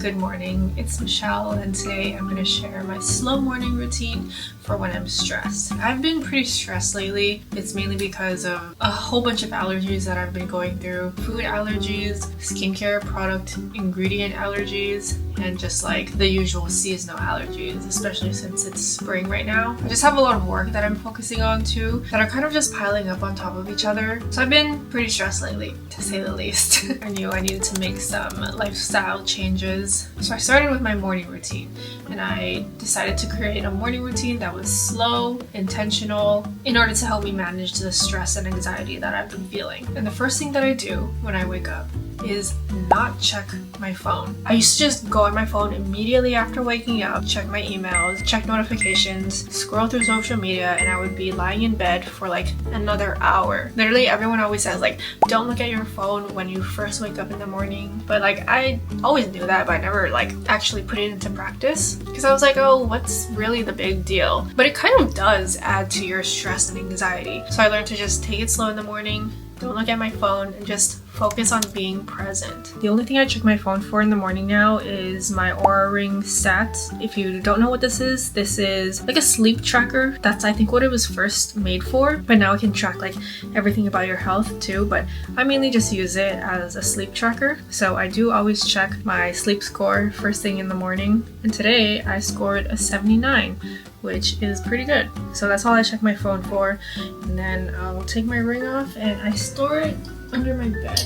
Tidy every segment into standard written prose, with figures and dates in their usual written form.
good morning. It's Michelle, and today I'm going to share my slow morning routine for when I'm stressed. I've been pretty stressed lately. It's mainly because of a whole bunch of allergies that I've been going through. Food allergies, skincare product ingredient allergies, and just like the usual seasonal allergies, especially since it's spring right now. I just have a lot of work that I'm focusing on too that are kind of just piling up on top of each other. So I've been pretty stressed lately, to say the least. I knew I needed to make some lifestyle changes. So I started with my morning routine, and I decided to create a morning routine that was slow, intentional, in order to help me manage the stress and anxiety that I've been feeling. And the first thing that I do when I wake up is not check my phone. I used to just go on my phone immediately after waking up, check my emails, check notifications, scroll through social media, and I would be lying in bed for like another hour. Literally everyone always says like, don't look at your phone when you first wake up in the morning. But like I always knew that, but I never like actually put it into practice because I was like, oh, what's really the big deal? But it kind of does add to your stress and anxiety. So I learned to just take it slow in the morning, don't look at my phone, and just focus on being present. The only thing I check my phone for in the morning now is my Oura Ring stats. If you don't know what this is like a sleep tracker. That's I think what it was first made for, but now it can track like everything about your health too, but I mainly just use it as a sleep tracker. So I do always check my sleep score first thing in the morning, and today I scored a 79, which is pretty good. So that's all I check my phone for, and then I'll take my ring off and I store it under my bed.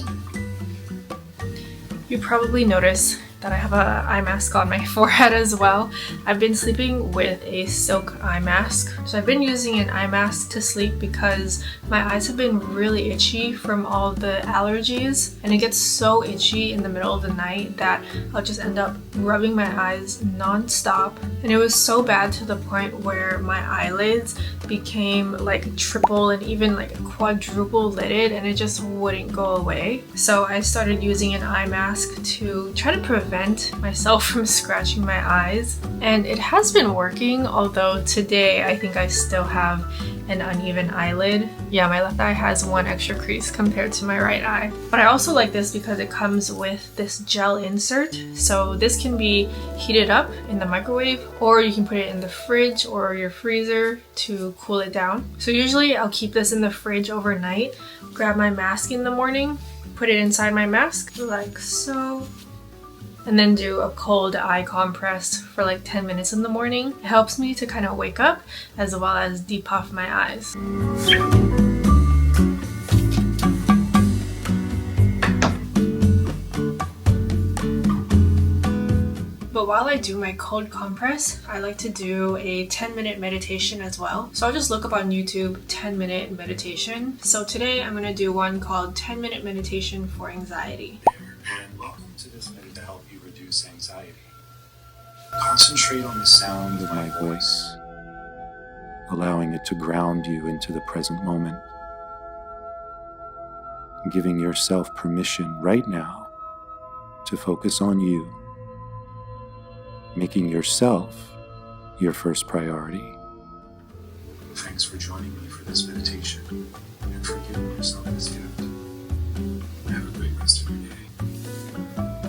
You probably notice that I have an eye mask on my forehead as well. I've been sleeping with a silk eye mask. So I've been using an eye mask to sleep because my eyes have been really itchy from all the allergies, and it gets so itchy in the middle of the night that I'll just end up rubbing my eyes non-stop. And it was so bad to the point where my eyelids became like triple and even like quadruple lidded, and it just wouldn't go away. So I started using an eye mask to try to prevent myself from scratching my eyes, and it has been working, although today I think I still have an uneven eyelid. Yeah, my left eye has one extra crease compared to my right eye. But I also like this because it comes with this gel insert. So this can be heated up in the microwave, or you can put it in the fridge or your freezer to cool it down. So usually I'll keep this in the fridge overnight, grab my mask in the morning, put it inside my mask like so, and then do a cold eye compress for like 10 minutes in the morning. It helps me to kind of wake up as well as depuff my eyes. But while I do my cold compress, I like to do a 10-minute meditation as well. So I'll just look up on YouTube 10-minute meditation. So today I'm going to do one called 10-minute meditation for anxiety. And welcome to this video to help you reduce anxiety. Concentrate on the sound of my voice, allowing it to ground you into the present moment, giving yourself permission right now to focus on you, making yourself your first priority. Thanks for joining me for this meditation and for giving yourself this gift. Have a great rest of your day.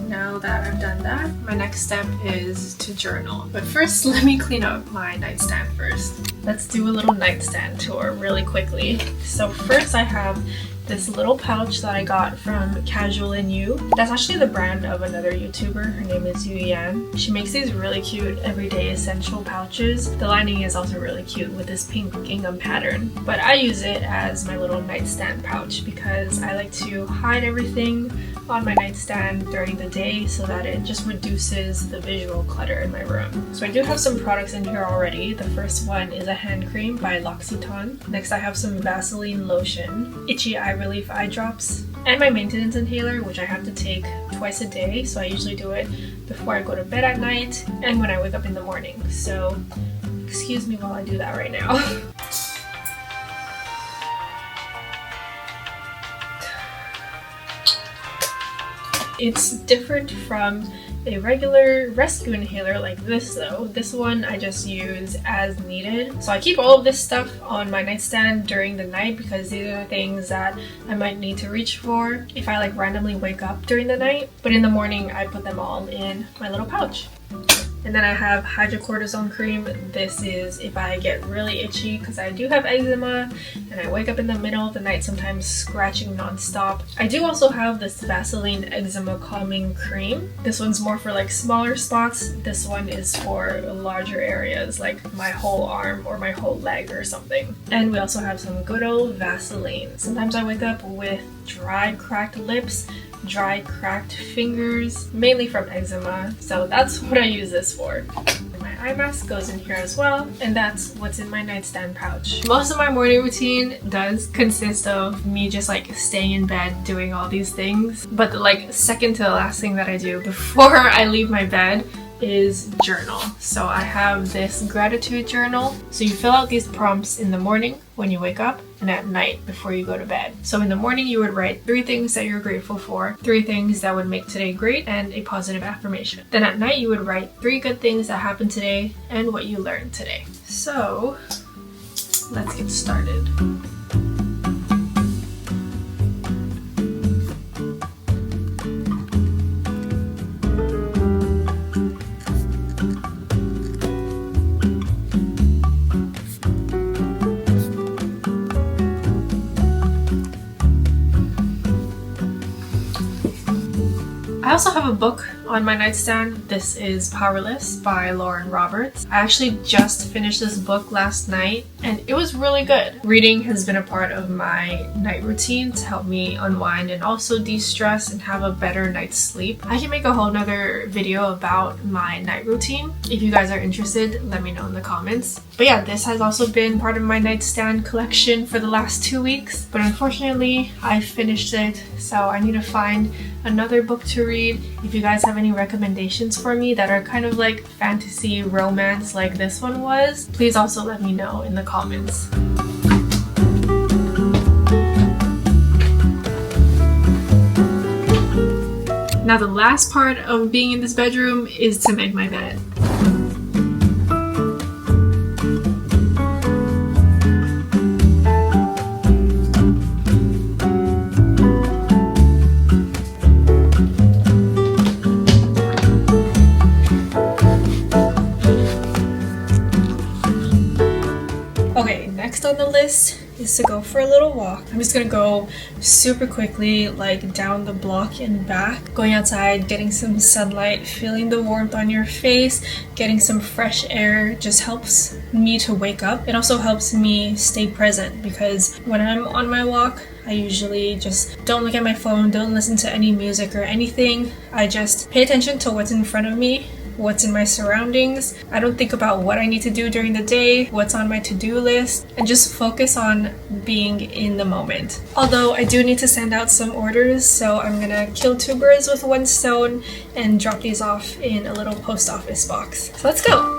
Now that I've done that, my next step is to journal. But first, let me clean up my nightstand first. Let's do a little nightstand tour really quickly. So first I have this little pouch that I got from Casual and You. That's actually the brand of another YouTuber. Her name is Yu Yan. She makes these really cute everyday essential pouches. The lining is also really cute with this pink gingham pattern. But I use it as my little nightstand pouch because I like to hide everything on my nightstand during the day so that it just reduces the visual clutter in my room. So I do have some products in here already. The first one is a hand cream by L'Occitane. Next I have some Vaseline lotion, itchy eye relief eye drops, and my maintenance inhaler, which I have to take twice a day. So I usually do it before I go to bed at night and when I wake up in the morning. So excuse me while I do that right now. It's different from a regular rescue inhaler like this though. This one I just use as needed. So I keep all of this stuff on my nightstand during the night because these are the things that I might need to reach for if I like randomly wake up during the night. But in the morning I put them all in my little pouch. And then I have hydrocortisone cream. This is if I get really itchy because I do have eczema and I wake up in the middle of the night sometimes scratching nonstop. I do also have this Vaseline eczema calming cream. This one's more for like smaller spots. This one is for larger areas like my whole arm or my whole leg or something. And we also have some good old Vaseline. Sometimes I wake up with dry cracked lips, dry cracked fingers, mainly from eczema, so that's what I use this for. My eye mask goes in here as well, and that's what's in my nightstand pouch. Most of my morning routine does consist of me just like staying in bed doing all these things, but the like second to the last thing that I do before I leave my bed is journal. So I have this gratitude journal. So you fill out these prompts in the morning when you wake up and at night before you go to bed. So in the morning you would write 3 things that you're grateful for, 3 things that would make today great, and a positive affirmation. Then at night you would write 3 good things that happened today and what you learned today. So let's get started. I also have a book on my nightstand. This is Powerless by Lauren Roberts. I actually just finished this book last night and it was really good. Reading has been a part of my night routine to help me unwind and also de-stress and have a better night's sleep. I can make a whole nother video about my night routine. If you guys are interested, let me know in the comments. But yeah, this has also been part of my nightstand collection for the last 2 weeks, but unfortunately I finished it, so I need to find another book to read. If you guys have any recommendations for me that are kind of like fantasy romance like this one was, please also let me know in the comments. Now the last part of being in this bedroom is to make my bed. Next on the list is to go for a little walk. I'm just gonna go super quickly, like down the block and back. Going outside, getting some sunlight, feeling the warmth on your face, getting some fresh air just helps me to wake up. It also helps me stay present because when I'm on my walk, I usually just don't look at my phone, don't listen to any music or anything. I just pay attention to what's in front of me, what's in my surroundings. I don't think about what I need to do during the day, what's on my to-do list, and just focus on being in the moment. Although I do need to send out some orders, so I'm gonna kill 2 birds with 1 stone and drop these off in a little post office box. So let's go!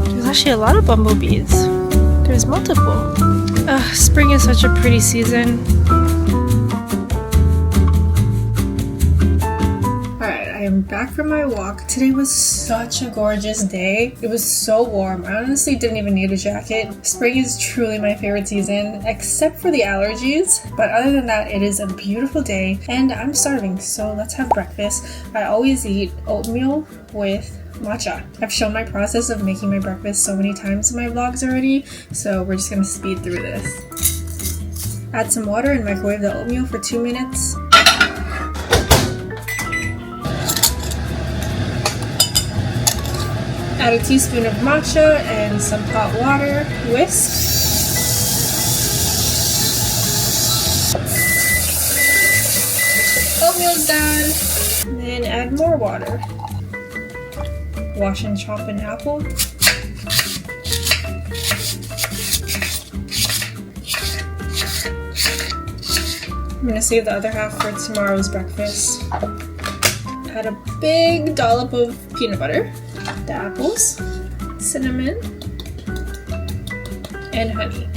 There's actually a lot of bumblebees. There's multiple. Spring is such a pretty season. Alright, I am back from my walk. Today was such a gorgeous day. It was so warm. I honestly didn't even need a jacket. Spring is truly my favorite season, except for the allergies. But other than that, it is a beautiful day and I'm starving, so let's have breakfast. I always eat oatmeal with matcha. I've shown my process of making my breakfast so many times in my vlogs already, so we're just gonna speed through this. Add some water and microwave the oatmeal for 2 minutes. Add a teaspoon of matcha and some hot water. Whisk. Oatmeal's done. And then add more water. Wash and chop an apple. I'm gonna save the other half for tomorrow's breakfast. Add a big dollop of peanut butter, the apples, cinnamon, and honey.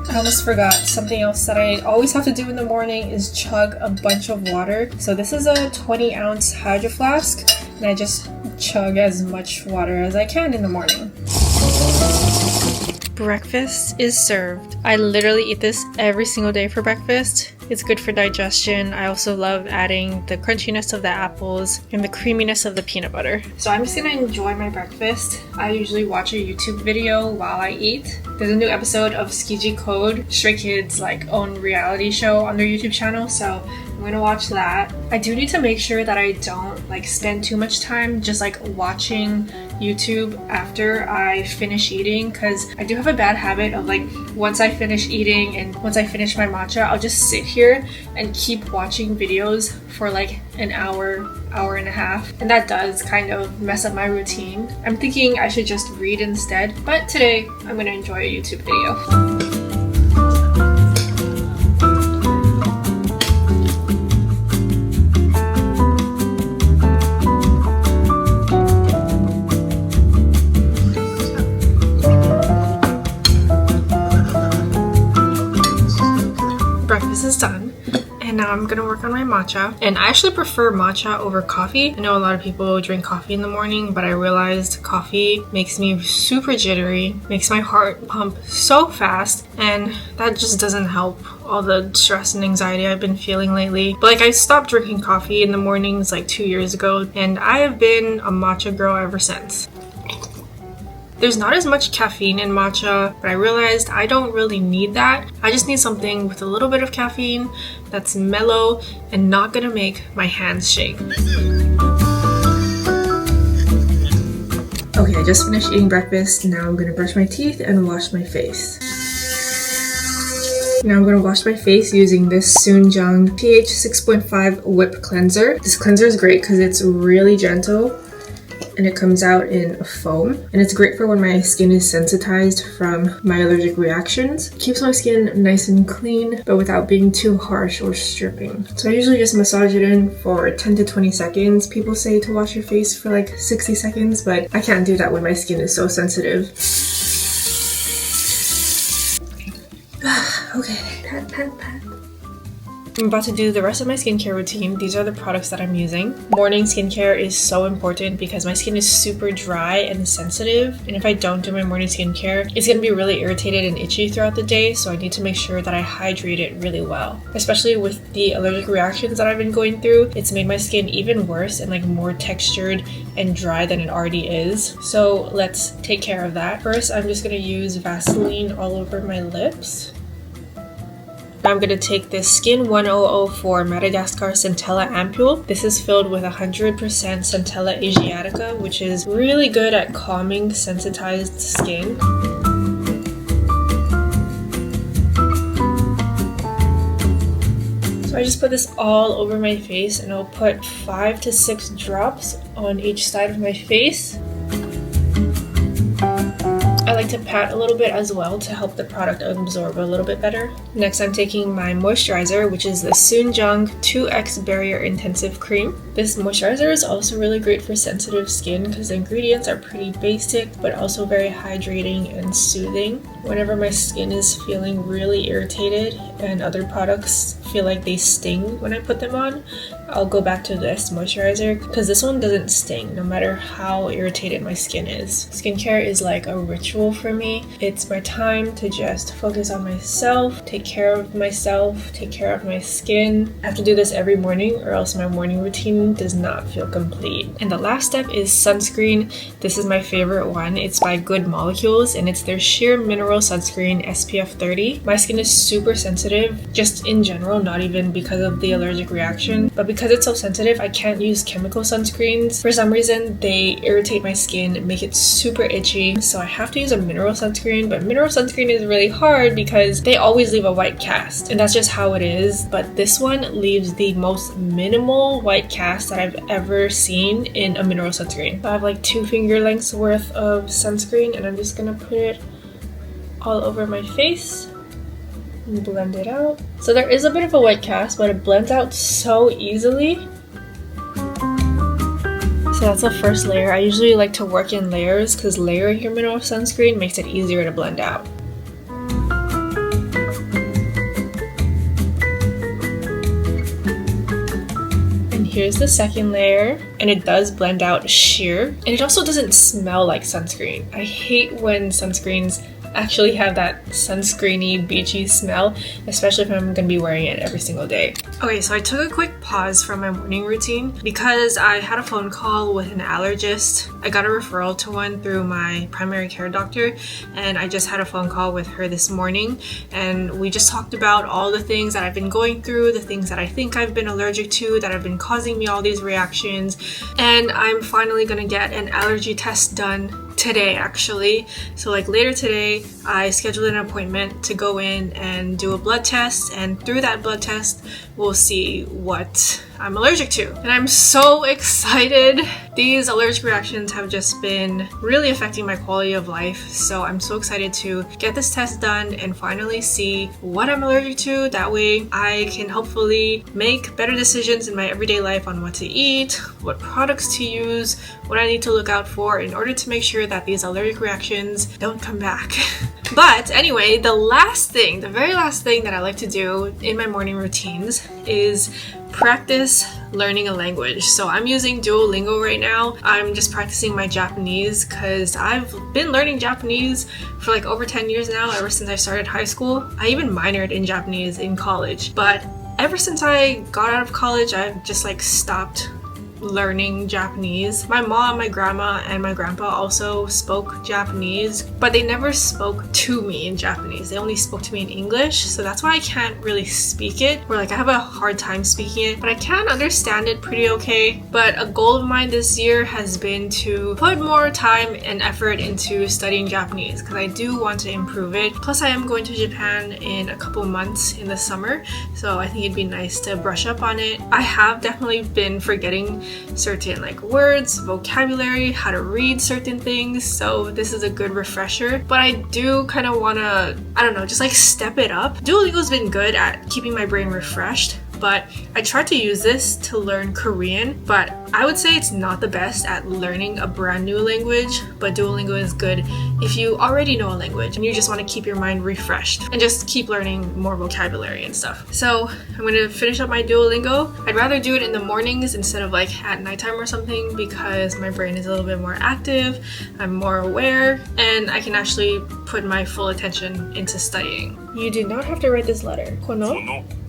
I almost forgot something else that I always have to do in the morning is chug a bunch of water. So this is a 20-ounce Hydro Flask, and I just chug as much water as I can in the morning. Breakfast is served. I literally eat this every single day for breakfast. It's good for digestion. I also love adding the crunchiness of the apples and the creaminess of the peanut butter. So I'm just gonna enjoy my breakfast. I usually watch a YouTube video while I eat. There's a new episode of Skiji Code, Stray Kids' own reality show on their YouTube channel, so I'm gonna watch that. I do need to make sure that I don't spend too much time just watching YouTube after I finish eating, because I do have a bad habit of once I finish eating and once I finish my matcha, I'll just sit here and keep watching videos for an hour and a half, and that does kind of mess up my routine. I'm thinking I should just read instead, but today I'm gonna enjoy a YouTube video. Breakfast is done, and now I'm gonna work on my matcha. And I actually prefer matcha over coffee. I know a lot of people drink coffee in the morning, but I realized coffee makes me super jittery, makes my heart pump so fast, and that just doesn't help all the stress and anxiety I've been feeling lately. But I stopped drinking coffee in the mornings 2 years ago, and I have been a matcha girl ever since. There's not as much caffeine in matcha, but I realized I don't really need that. I just need something with a little bit of caffeine that's mellow and not gonna make my hands shake. Okay, I just finished eating breakfast. Now I'm gonna brush my teeth and wash my face. Now I'm gonna wash my face using this Soonjung pH 6.5 Whip Cleanser. This cleanser is great because it's really gentle, and it comes out in a foam, and it's great for when my skin is sensitized from my allergic reactions. It keeps my skin nice and clean, but without being too harsh or stripping. So I usually just massage it in for 10 to 20 seconds. People say to wash your face for 60 seconds, but I can't do that when my skin is so sensitive. Okay, pat, pat, pat. I'm about to do the rest of my skincare routine. These are the products that I'm using. Morning skincare is so important because my skin is super dry and sensitive, and if I don't do my morning skincare, it's gonna be really irritated and itchy throughout the day, so I need to make sure that I hydrate it really well. Especially with the allergic reactions that I've been going through, it's made my skin even worse and more textured and dry than it already is. So let's take care of that. First, I'm just gonna use Vaseline all over my lips. I'm going to take this Skin 1004 Madagascar Centella Ampule. This is filled with 100% Centella Asiatica, which is really good at calming sensitized skin. So I just put this all over my face, and I'll put 5 to 6 drops on each side of my face. I like to pat a little bit as well to help the product absorb a little bit better. Next, I'm taking my moisturizer, which is the Soonjung 2X Barrier Intensive Cream. This moisturizer is also really great for sensitive skin because the ingredients are pretty basic, but also very hydrating and soothing. Whenever my skin is feeling really irritated and other products feel like they sting when I put them on, I'll go back to this moisturizer because this one doesn't sting no matter how irritated my skin is. Skincare is like a ritual for me. It's my time to just focus on myself, take care of myself, take care of my skin. I have to do this every morning or else my morning routine does not feel complete. And the last step is sunscreen. This is my favorite one. It's by Good Molecules and it's their Sheer Mineral Sunscreen SPF 30. My skin is super sensitive, just in general, not even because of the allergic reaction, but because because it's so sensitive, I can't use chemical sunscreens. For some reason, they irritate my skin and make it super itchy. So I have to use a mineral sunscreen, but mineral sunscreen is really hard because they always leave a white cast, and that's just how it is. But this one leaves the most minimal white cast that I've ever seen in a mineral sunscreen. So I have like 2 finger lengths worth of sunscreen, and I'm just gonna put it all over my face and blend it out. So there is a bit of a white cast, but it blends out so easily. So that's the first layer. I usually like to work in layers because layering your mineral sunscreen makes it easier to blend out. And here's the second layer, and it does blend out sheer, and it also doesn't smell like sunscreen. I hate when sunscreens actually have that sunscreeny, beachy smell, especially if I'm gonna be wearing it every single day. Okay, so I took a quick pause from my morning routine because I had a phone call with an allergist. I got a referral to one through my primary care doctor, and I just had a phone call with her this morning, and we just talked about all the things that I've been going through, the things that I think I've been allergic to that have been causing me all these reactions, and I'm finally gonna get an allergy test done today, actually. So like later today, I scheduled an appointment to go in and do a blood test, and through that blood test we'll see what I'm allergic to. And I'm so excited. These allergic reactions have just been really affecting my quality of life, so I'm so excited to get this test done and finally see what I'm allergic to. That way I can hopefully make better decisions in my everyday life on what to eat, what products to use, what I need to look out for in order to make sure that these allergic reactions don't come back. But anyway, the very last thing that I like to do in my morning routines is practice learning a language. So I'm using Duolingo right now. I'm just practicing my Japanese because I've been learning Japanese for like over 10 years now, ever since I started high school. I even minored in Japanese in college, but ever since I got out of college, I've just like stopped learning Japanese. My mom, my grandma, and my grandpa also spoke Japanese, but they never spoke to me in Japanese. They only spoke to me in English, so that's why I can't really speak it, or like I have a hard time speaking it, but I can understand it pretty okay. But a goal of mine this year has been to put more time and effort into studying Japanese because I do want to improve it. Plus I am going to Japan in a couple months in the summer, so I think it'd be nice to brush up on it. I have definitely been forgetting certain like words, vocabulary, how to read certain things, so this is a good refresher. But I do kind of want to, I don't know, just like step it up. Duolingo's been good at keeping my brain refreshed, but I tried to use this to learn Korean, but I would say it's not the best at learning a brand new language. But Duolingo is good if you already know a language and you just want to keep your mind refreshed and just keep learning more vocabulary and stuff. So I'm going to finish up my Duolingo. I'd rather do it in the mornings instead of like at nighttime or something because my brain is a little bit more active, I'm more aware, and I can actually put my full attention into studying. You do not have to write this letter. この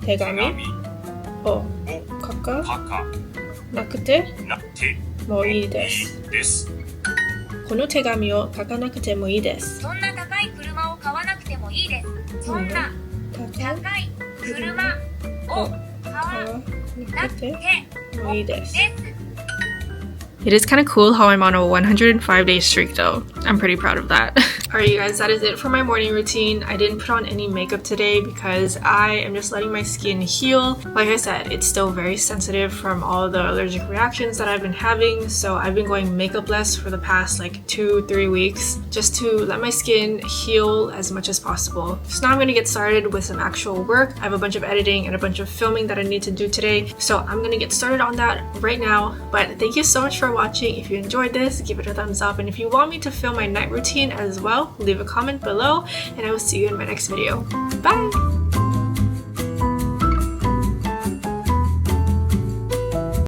手紙を書かなくてもいいです。この手紙を書かなくてもいいです。そんな高い車を買わなくてもいいです。そんな高い車を買わなくてもいいです。It is kind of cool how I'm on a 105-day streak though. I'm pretty proud of that. Alright you guys, that is it for my morning routine. I didn't put on any makeup today because I am just letting my skin heal. Like I said, it's still very sensitive from all the allergic reactions that I've been having, so I've been going makeup-less for the past like 2-3 weeks just to let my skin heal as much as possible. So now I'm going to get started with some actual work. I have a bunch of editing and a bunch of filming that I need to do today, so I'm going to get started on that right now. But thank you so much for watching. If you enjoyed this, give it a thumbs up, and if you want me to film my night routine as well, leave a comment below, and I will see you in my next video. Bye!